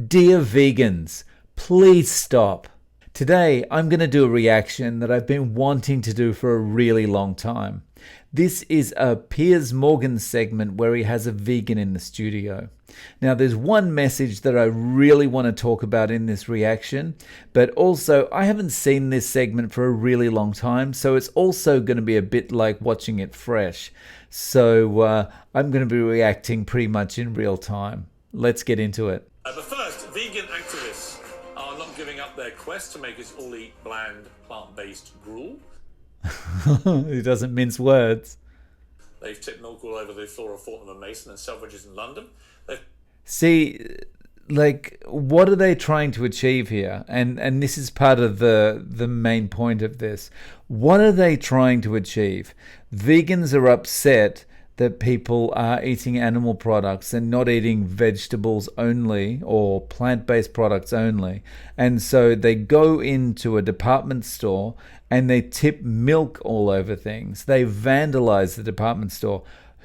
Dear vegans, please stop. Today, I'm going to do a reaction that I've been wanting to do for a really long time. This is a Piers Morgan segment where he has a vegan in the studio. Now, there's one message that I really want to talk about in this reaction, but also I haven't seen this segment for a really long time, so it's also going to be a bit like watching it fresh. So I'm going to be reacting pretty much in real time. Let's get into it. But first, vegan activists are not giving up their quest to make us all eat bland, plant-based gruel. He doesn't mince words. They've tipped milk all over the floor of Fortnum & Mason and Selfridges in London. See, like, what are they trying to achieve here? And this is part of the main point of this. What are they trying to achieve? Vegans are upset that people are eating animal products and not eating vegetables only or plant-based products only. And so they go into a department store and they tip milk all over things. They vandalize the department store.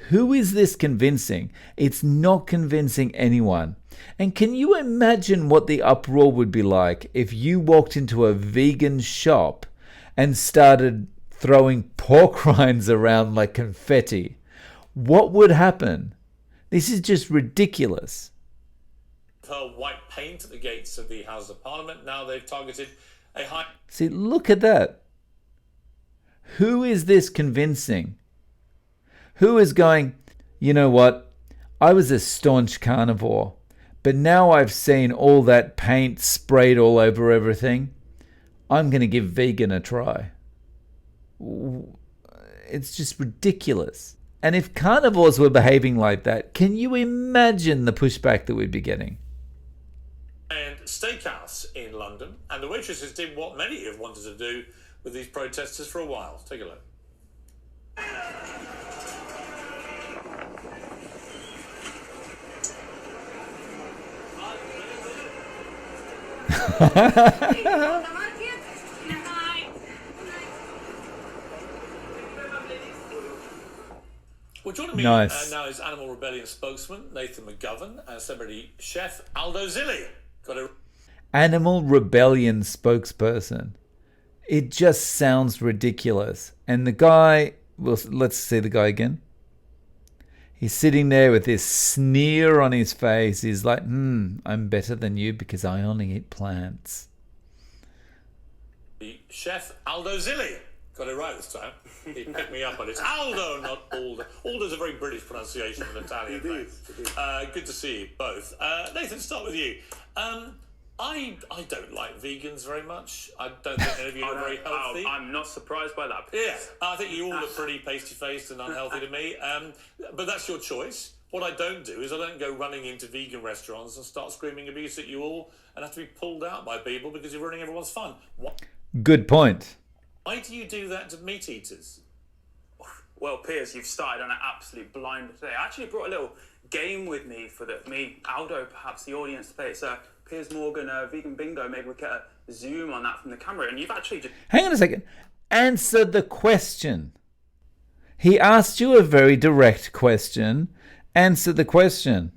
Who is this convincing? It's not convincing anyone. And can you imagine what the uproar would be like if you walked into a vegan shop and started throwing pork rinds around like confetti? What would happen? This is just ridiculous. Pearl white paint at the gates of the House of Parliament. Now they've targeted a high... See, look at that. Who is this convincing? Who is going, you know what? I was a staunch carnivore, but now I've seen all that paint sprayed all over everything. I'm going to give vegan a try. It's just ridiculous. And if carnivores were behaving like that, can you imagine the pushback that we'd be getting? And steakhouse in London, and the waitresses did what many have wanted to do with these protesters for a while. Take a look. Well, joining me now is Animal Rebellion spokesman Nathan McGovern and celebrity chef Aldo Zilli. Animal Rebellion spokesperson. It just sounds ridiculous. And the guy, well, let's see the guy again. He's sitting there with this sneer on his face. He's like, I'm better than you because I only eat plants. The chef Aldo Zilli. Got it right this time. He picked me up on it. Aldo, not Aldo. Aldo's a very British pronunciation of an Italian name. Good to see you both. Nathan, start with you. I don't like vegans very much. I don't think any of you are very healthy. I'm not surprised by that. Yeah, I think you all look pretty pasty-faced and unhealthy to me. But that's your choice. What I don't do is I don't go running into vegan restaurants and start screaming abuse at you all and have to be pulled out by people because you're ruining everyone's fun. What? Good point. Why do you do that to meat eaters? Well, Piers, you've started on an absolute blinder today. I actually brought a little game with me for Aldo, perhaps the audience to play. It's a Piers Morgan vegan bingo. Maybe we get a zoom on that from the camera. And you've actually just... Hang on a second. Answer the question. He asked you a very direct question. Answer the question.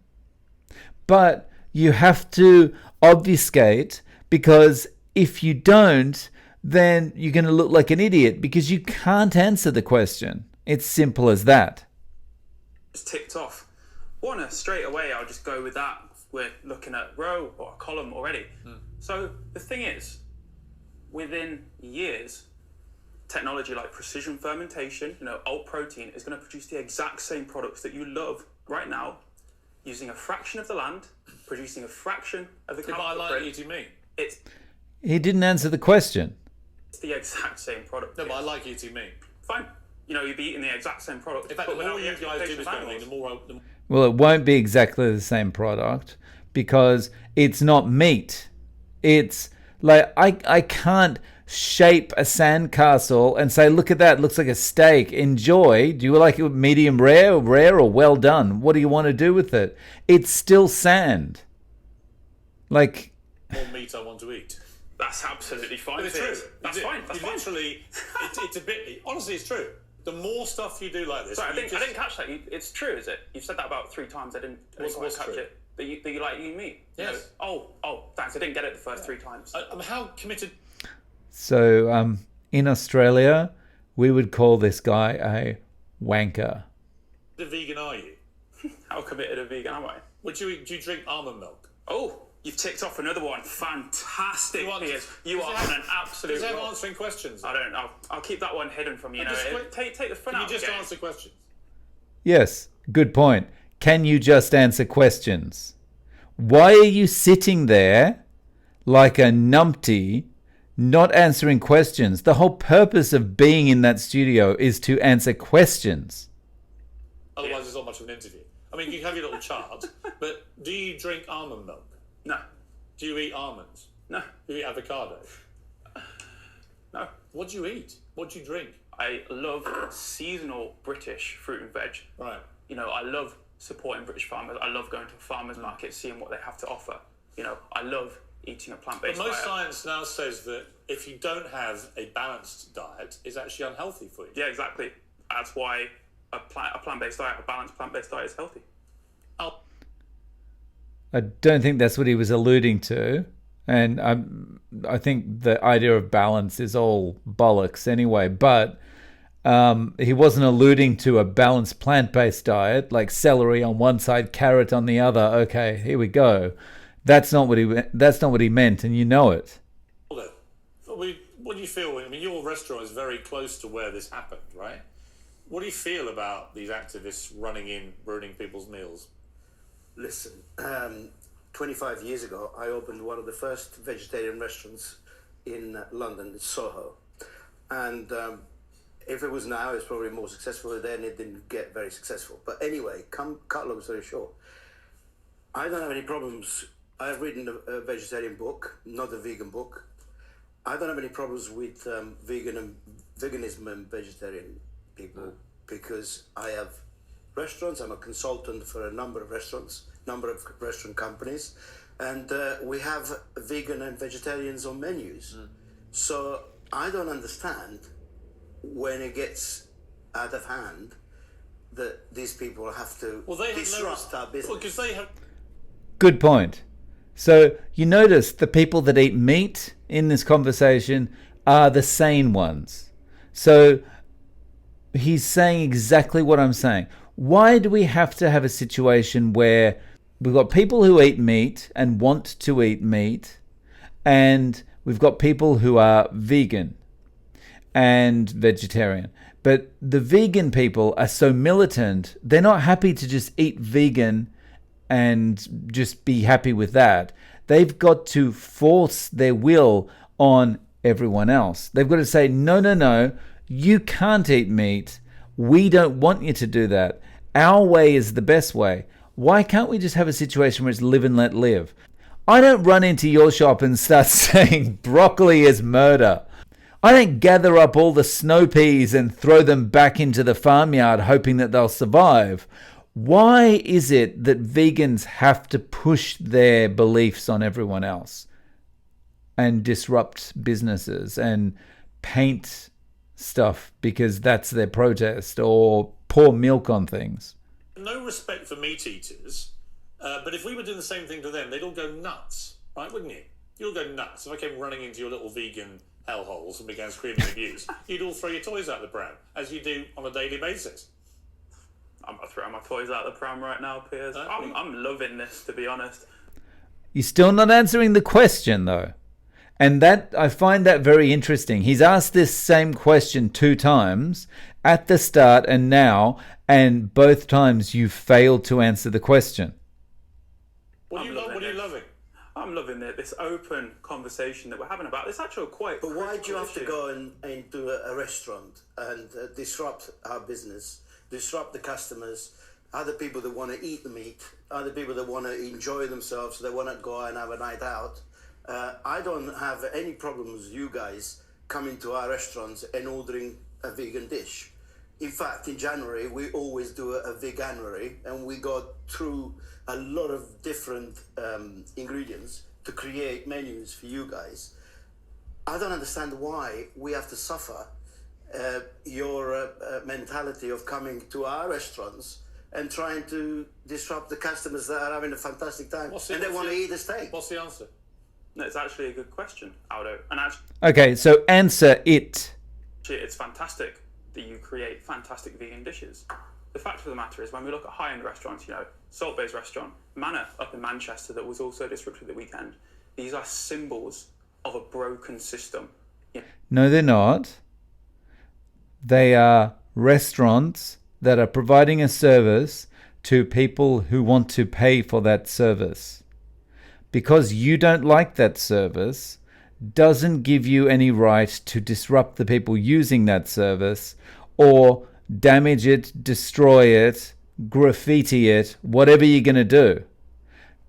But you have to obfuscate, because if you don't, then you're going to look like an idiot because you can't answer the question. It's simple as that. It's ticked off. Straight away, I'll just go with that. We're looking at row or a column already. So the thing is, within years, technology like precision fermentation, alt protein, is going to produce the exact same products that you love right now, using a fraction of the land, producing a fraction of the carbon footprint. I like eating meat. He didn't answer the question. It's the exact same product. No, but I like eating meat. Fine. You'd be eating the exact same product. In fact, the more you guys do this kind of thing, the more... Well, it won't be exactly the same product because it's not meat. It's like, I can't shape a sandcastle and say, look at that, it looks like a steak. Enjoy. Do you like it medium rare, or well done? What do you want to do with it? It's still sand. Like... More meat I want to eat. That's absolutely fine. But it's true. That's fine. Literally, it's a bit... Honestly, it's true. The more stuff you do like this... Sorry, I didn't catch that. It's true, is it? You've said that about 3 times. I didn't quite catch it. that you like eating meat. Yes. Oh, thanks. I didn't get it the first 3 times. How committed? So in Australia, we would call this guy a wanker. A vegan are you? How committed a vegan am I? Do you drink almond milk? Oh, you've ticked off another one. Fantastic, Piers. You are on an absolute Is that roll. answering questions? I don't know. I'll keep that one hidden from you. Take the fun out. Can you just of the game. answer questions? Yes, good point. Can you just answer questions? Why are you sitting there like a numpty, not answering questions? The whole purpose of being in that studio is to answer questions. Otherwise, it's not much of an interview. I mean, you have your little chart, but do you drink almond milk? No. Do you eat almonds? No. Do you eat avocado? No. What do you eat? What do you drink? I love seasonal British fruit and veg. Right. I love supporting British farmers. I love going to a farmer's market, seeing what they have to offer. I love eating a plant-based But most diet. science now says that if you don't have a balanced diet, it's actually unhealthy for you. Yeah, exactly. That's why a plant-based diet, a balanced plant-based diet is healthy. I don't think that's what he was alluding to. And I think the idea of balance is all bollocks anyway. But he wasn't alluding to a balanced plant-based diet, like celery on one side, carrot on the other. Okay, here we go. That's not what he meant, and you know it. What do you feel? I mean, your restaurant is very close to where this happened, right? What do you feel about these activists running in, ruining people's meals? Listen, 25 years ago, I opened one of the first vegetarian restaurants in London, Soho. And if it was now, it's probably more successful. Then it didn't get very successful. But anyway, cut long story short, I don't have any problems. I've written a vegetarian book, not a vegan book. I don't have any problems with veganism and vegetarian people because I have restaurants. I'm a consultant for a number of restaurants, number of restaurant companies, and we have vegan and vegetarians on menus. So I don't understand when it gets out of hand that these people have to disrupt our business. Well, because they have. Good point. So you notice the people that eat meat in this conversation are the sane ones. So he's saying exactly what I'm saying. Why do we have to have a situation where we've got people who eat meat and want to eat meat, and we've got people who are vegan and vegetarian? But the vegan people are so militant, they're not happy to just eat vegan and just be happy with that. They've got to force their will on everyone else. They've got to say, no, you can't eat meat. We don't want you to do that. Our way is the best way. Why can't we just have a situation where it's live and let live? I don't run into your shop and start saying broccoli is murder. I don't gather up all the snow peas and throw them back into the farmyard hoping that they'll survive. Why is it that vegans have to push their beliefs on everyone else and disrupt businesses and paint stuff because that's their protest, or pour milk on things? No respect for meat eaters, but if we were doing the same thing to them, they'd all go nuts, right? Wouldn't you? You'd all go nuts. If I came running into your little vegan hellholes and began screaming abuse, you'd all throw your toys out the pram, as you do on a daily basis. I'm throwing my toys out the pram right now, Piers. I'm loving this, to be honest. You're still not answering the question, though. And that I find that very interesting. He's asked this same question 2 times, at the start and now, and both times you've failed to answer the question. What are you loving? I'm loving it. This open conversation that we're having about this actual quite. But why do you have to go into a restaurant and disrupt our business, disrupt the customers, other people that want to eat the meat, other people that want to enjoy themselves, they want to go and have a night out? I don't have any problems with you guys coming to our restaurants and ordering a vegan dish. In fact, in January, we always do a veganuary, and we go through a lot of different ingredients to create menus for you guys. I don't understand why we have to suffer your mentality of coming to our restaurants and trying to disrupt the customers that are having a fantastic time and they want to eat the steak. What's the answer? No, it's actually a good question, Aldo. And actually, Okay, so answer it. it's fantastic that you create fantastic vegan dishes. The fact of the matter is, when we look at high-end restaurants, you know, Salt Bay's restaurant, Manor up in Manchester that was also disrupted the weekend, these are symbols of a broken system. You know, No, they're not. They are restaurants that are providing a service to people who want to pay for that service. Because you don't like that service doesn't give you any right to disrupt the people using that service or damage it, destroy it, graffiti it, whatever you're going to do.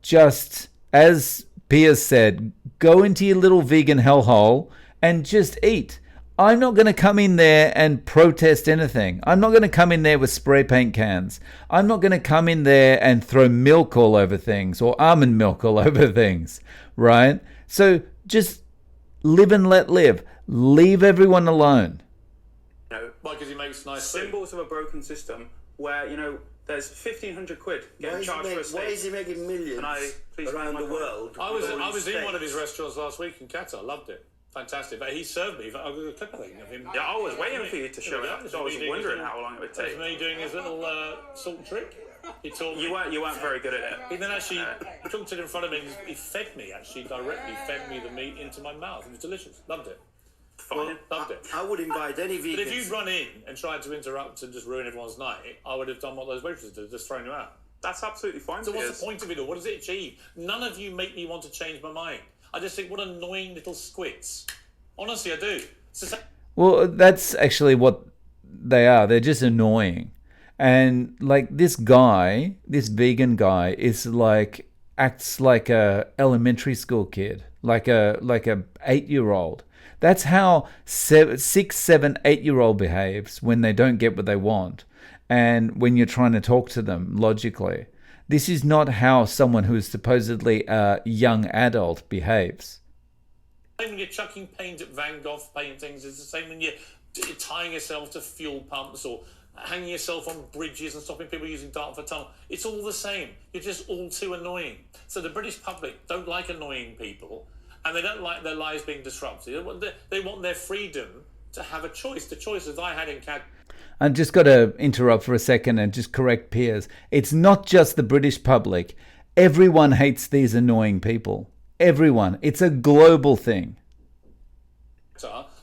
Just, as Piers said, go into your little vegan hellhole and just eat. I'm not going to come in there and protest anything. I'm not going to come in there with spray paint cans. I'm not going to come in there and throw milk all over things or almond milk all over things, right? So just live and let live. Leave everyone alone. Why? Because he makes nice symbols of a broken system where, you know, there's 1,500 quid getting charged for a steak. Why is he making millions around the world? I was in one of his restaurants last week in Qatar. Loved it. Fantastic. But he served me. I've got a clip, I think, of him. Yeah, I was waiting for you to show it. I was wondering how long it would take. That was me doing his little salt trick. He taught me. You weren't very good at it. He then actually cooked it in front of me. He fed me, actually, directly fed me the meat into my mouth. It was delicious. Loved it. Fine. Loved it. I would invite any vegans. But if you'd run in and tried to interrupt and just ruin everyone's night, I would have done what those waitresses did, just thrown you out. That's absolutely fine. So what's the point of it all? What does it achieve? None of you make me want to change my mind. I just think, what annoying little squits. Honestly, I do. Well, that's actually what they are. They're just annoying. And like this guy, this vegan guy acts like a elementary school kid, like a 8-year-old. That's how 6, 7, 8-year-old behaves when they don't get what they want. And when you're trying to talk to them logically. This is not how someone who is supposedly a young adult behaves. When you're chucking paint at Van Gogh paintings, it's the same when you're tying yourself to fuel pumps or hanging yourself on bridges and stopping people using Dartford Tunnel. It's all the same. You're just all too annoying. So the British public don't like annoying people, and they don't like their lives being disrupted. They want their freedom to have a choice. The choices I had in CAD. I've just got to interrupt for a second and just correct Piers. It's not just the British public. Everyone hates these annoying people. Everyone. It's a global thing.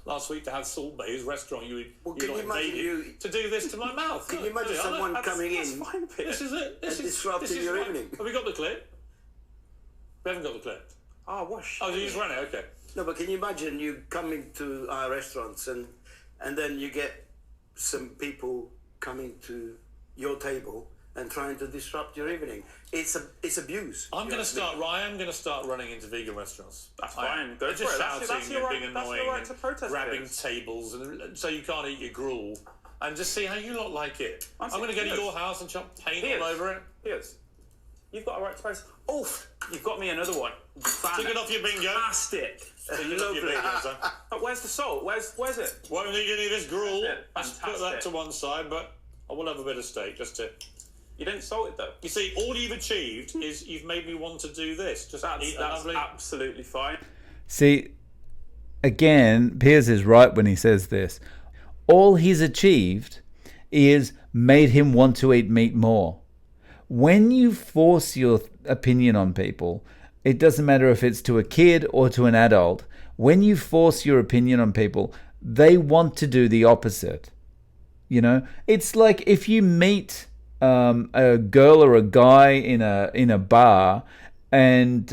Last week to have Salt Bay's restaurant, you can you imagine to do this to my mouth. Can you imagine someone coming in? This is it. And disrupting your evening. Have we got the clip? We haven't got the clip. Oh, wash. Oh, you just ran it. Okay. No, but can you imagine you coming to our restaurants and then you get some people coming to your table and trying to disrupt your evening? It's abuse. I'm going to start running into vegan restaurants. That's fine. Go just for it. shouting That's your and right, being that's annoying your right to protest grabbing against. tables and so you can't eat your gruel and just see how you lot like it. I'm going to go to your house and chuck paint all over it. Yes. You've got a right to protest. Oh, you've got me another one. Take it off your bingo. Fantastic. Lovely. Where's the salt? Where's it? Won't need any of this gruel. Fantastic. Just put that to one side, but I will have a bit of steak just to. You didn't salt it though. You see, all you've achieved is you've made me want to do this. Just that's absolutely fine. See, again, Piers is right when he says this. All he's achieved is made him want to eat meat more. When you force your opinion on people, it doesn't matter if it's to a kid or to an adult. When you force your opinion on people, they want to do the opposite. You know, it's like if you meet a girl or a guy in a bar, and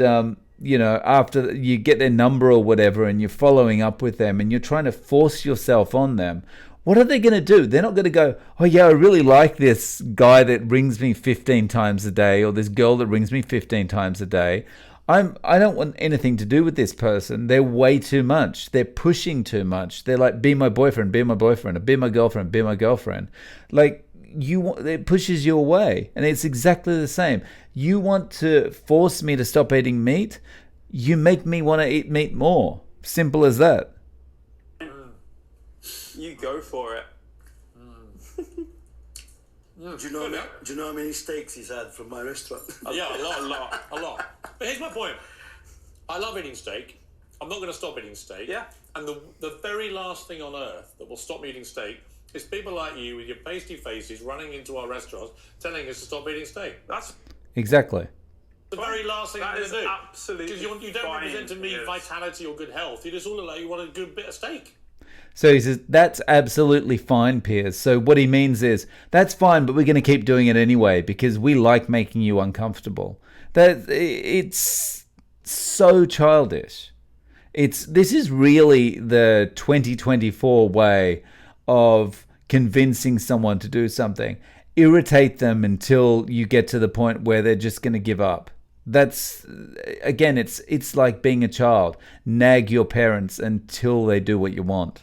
you know, after you get their number or whatever, and you're following up with them, and you're trying to force yourself on them. What are they going to do? They're not going to go, oh yeah, I really like this guy that rings me 15 times a day, or this girl that rings me 15 times a day. I don't want anything to do with this person. They're way too much. They're pushing too much. They're like, be my boyfriend, be my boyfriend, or be my girlfriend, be my girlfriend. Like, it pushes you away. And it's exactly the same. You want to force me to stop eating meat, you make me want to eat meat more. Simple as that. You go for it. Do you know how many steaks he's had from my restaurant? Yeah, a lot. But here's my point. I love eating steak. I'm not going to stop eating steak. Yeah. And the very last thing on earth that will stop me eating steak is people like you with your pasty faces running into our restaurants telling us to stop eating steak. That's Exactly. the very last thing I'm going to do. Absolutely. Because you don't represent to me vitality or good health. You just all look like you want a good bit of steak. So he says, that's absolutely fine, Piers. So what he means is, that's fine, but we're going to keep doing it anyway because we like making you uncomfortable. It's so childish. This is really the 2024 way of convincing someone to do something. Irritate them until you get to the point where they're just going to give up. That's, again, it's like being a child. Nag your parents until they do what you want.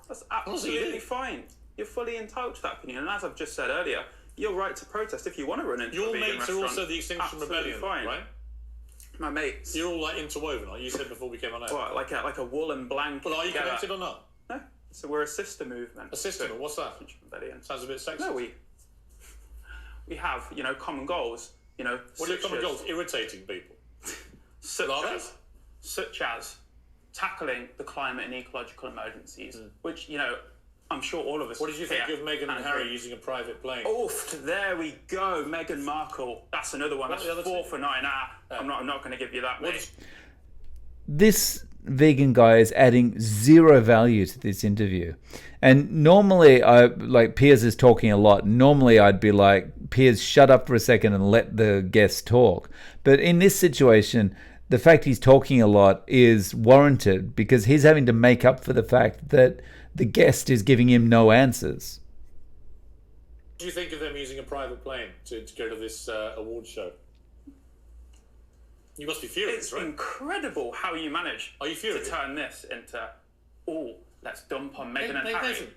That's absolutely fine. You're fully entitled to that opinion. And as I've just said earlier, you're right to protest if you want to run into a Your vegan mates are restaurant. also the Extinction Rebellion, fine. right? My mates. You're all like interwoven, like you said before we came on air. What, like a woolen blanket? Well, are you together? connected or not? No. So we're a sister movement. A sister? What's that? Extinction Rebellion. Sounds a bit sexist. No, we have, common goals. What are your common goals? Irritating people. Such as tackling the climate and ecological emergencies, which, I'm sure all of us. What did you think of Meghan and Harry using a private plane? Oof, there we go. Meghan Markle. That's another one. That's 4 for 9. I'm not going to give you that, mate. This vegan guy is adding zero value to this interview. And normally, Piers is talking a lot. Normally, I'd be like, Piers, shut up for a second and let the guest talk. But in this situation, the fact he's talking a lot is warranted because he's having to make up for the fact that the guest is giving him no answers. What do you think of them using a private plane to go to this award show? You must be furious, It's right? incredible how you manage to turn this into, let's dump on Meghan and Harry.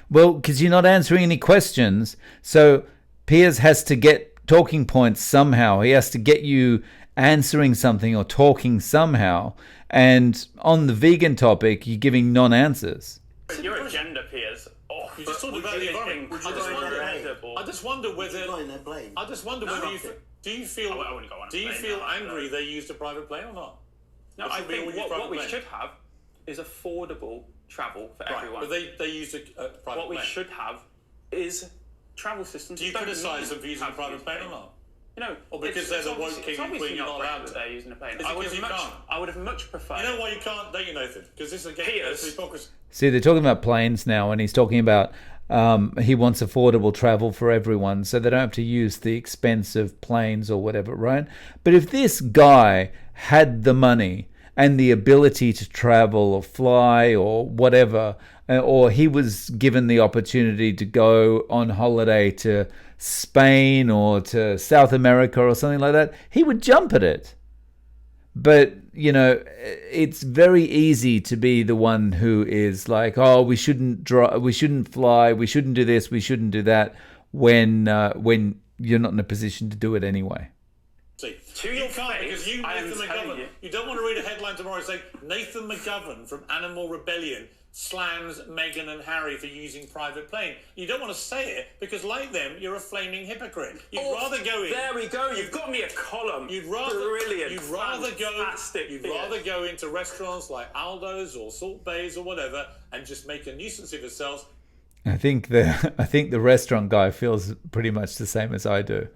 Well, because you're not answering any questions, so Piers has to get talking points somehow. He has to get you answering something or talking somehow. And on the vegan topic, you're giving non-answers. Your agenda, Piers. You just talked about the environment. I just wonder whether do you feel angry they used a private plane or not? No, I think what we should have is affordable travel for everyone. But they used a private plane. What we should have is travel systems. Do you criticise them for using a private plane or not? Or because they're the woke king and queen, you're not allowed to. They're using a plane. I would have much preferred. You know why you can't, don't you, Nathan? Because this is again hypocrisy. See, they're talking about planes now, and he's talking about he wants affordable travel for everyone, so they don't have to use the expensive planes or whatever, right? But if this guy had the money and the ability to travel or fly or whatever, or he was given the opportunity to go on holiday to Spain or to South America or something like that, he would jump at it. But, it's very easy to be the one who is like, we shouldn't fly, we shouldn't do this, we shouldn't do that, when you're not in a position to do it anyway. See, you can't because Nathan McGovern. You don't want to read a headline tomorrow saying Nathan McGovern from Animal Rebellion slams Meghan and Harry for using private plane. You don't want to say it because, like them, you're a flaming hypocrite. You'd rather go in. There we go. You've got me a column. Brilliant. You'd rather go into restaurants like Aldo's or Salt Bays or whatever and just make a nuisance of yourselves. I think the restaurant guy feels pretty much the same as I do.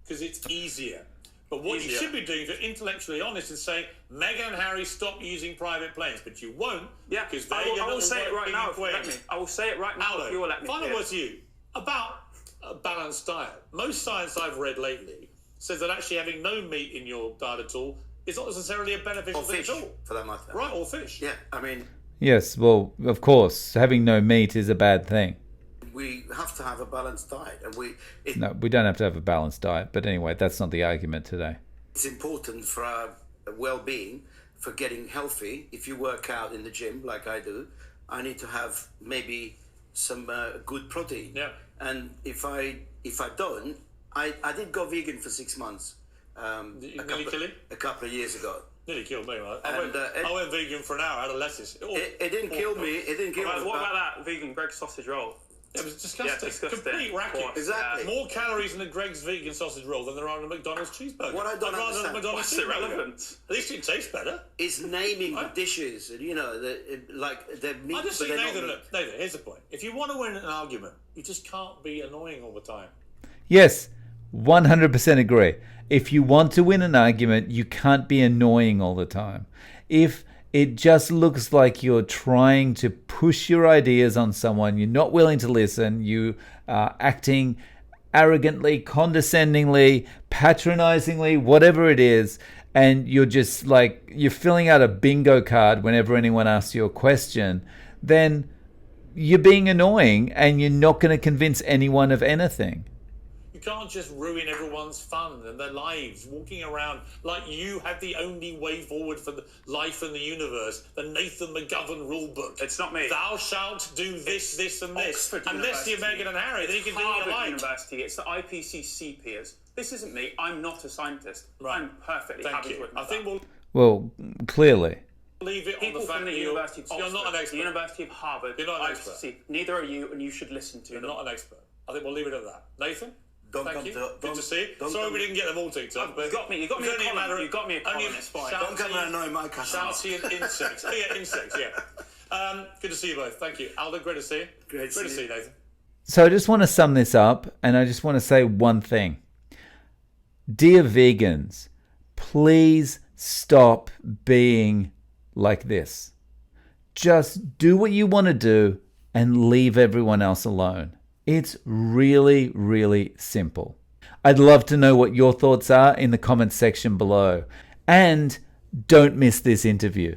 Because it's easier. But what you should be doing, if you're intellectually honest, is saying, Meghan and Harry, stop using private planes. But you won't. Yeah, because I will say it right now if you let me. I will say it right now if you will let me. Final word to you about a balanced diet. Most science I've read lately says that actually having no meat in your diet at all is not necessarily a beneficial thing at all. For that matter. Right, or fish. Yeah, I mean... Yes, well, of course, having no meat is a bad thing. We have to have a balanced diet, and No, we don't have to have a balanced diet. But anyway, that's not the argument today. It's important for our well-being, for getting healthy. If you work out in the gym like I do, I need to have maybe some good protein. Yeah. And if I don't, I did go vegan for 6 months. A couple of years ago. Nearly killed me, right? I went vegan for an hour. I had a lettuce. It didn't kill me. It didn't kill me. What about that vegan Greg sausage roll? It was disgusting. Yeah, disgusting. Complete racket. Exactly. More calories in a Greg's vegan sausage roll than there are in a McDonald's cheeseburger. What I don't I'd rather have a understand- McDonald's What's cheeseburger. irrelevant? At least it tastes better. It's naming the dishes, and like they're meat, I just but think, they're not Nathan, meat. look, Nathan, here's the point. If you want to win an argument, you just can't be annoying all the time. Yes, 100% agree. If you want to win an argument, you can't be annoying all the time. If it just looks like you're trying to push your ideas on someone, you're not willing to listen, you are acting arrogantly, condescendingly, patronizingly, whatever it is, and you're just like, you're filling out a bingo card whenever anyone asks you a question, then you're being annoying and you're not going to convince anyone of anything. You can't just ruin everyone's fun and their lives, walking around like you have the only way forward for the life and the universe, the Nathan McGovern rule book. It's not me. Thou shalt do this, this, and this. Oxford Unless you're University. Meghan and Harry, then you can do what Harvard you like. University. It's the IPCC peers. This isn't me. I'm not a scientist. Right. I'm perfectly Thank happy you. with I think that. we'll Well, clearly. leave it People on the fact from that the University of you're Oxford, not an expert. the University of Harvard, You're not an IPCC. Neither are you, and you should listen to You're them. not an expert. I think we'll leave it at that. Nathan? Don't Thank come you. to- Good don't- to see you. don't Sorry come- we didn't get them all ticked up. You got me. You got me It's a only column. matter of- You got me a only column. It's fine. shout Don't come to and annoy my customer. Shouty insects. Oh, yeah, insects, yeah. Good to see you both. Thank you. Aldo, great to see you. Great to to see see you. you, Nathan. So I just want to sum this up, and I just want to say one thing. Dear vegans, please stop being like this. Just do what you want to do and leave everyone else alone. It's really, really simple. I'd love to know what your thoughts are in the comments section below. And don't miss this interview.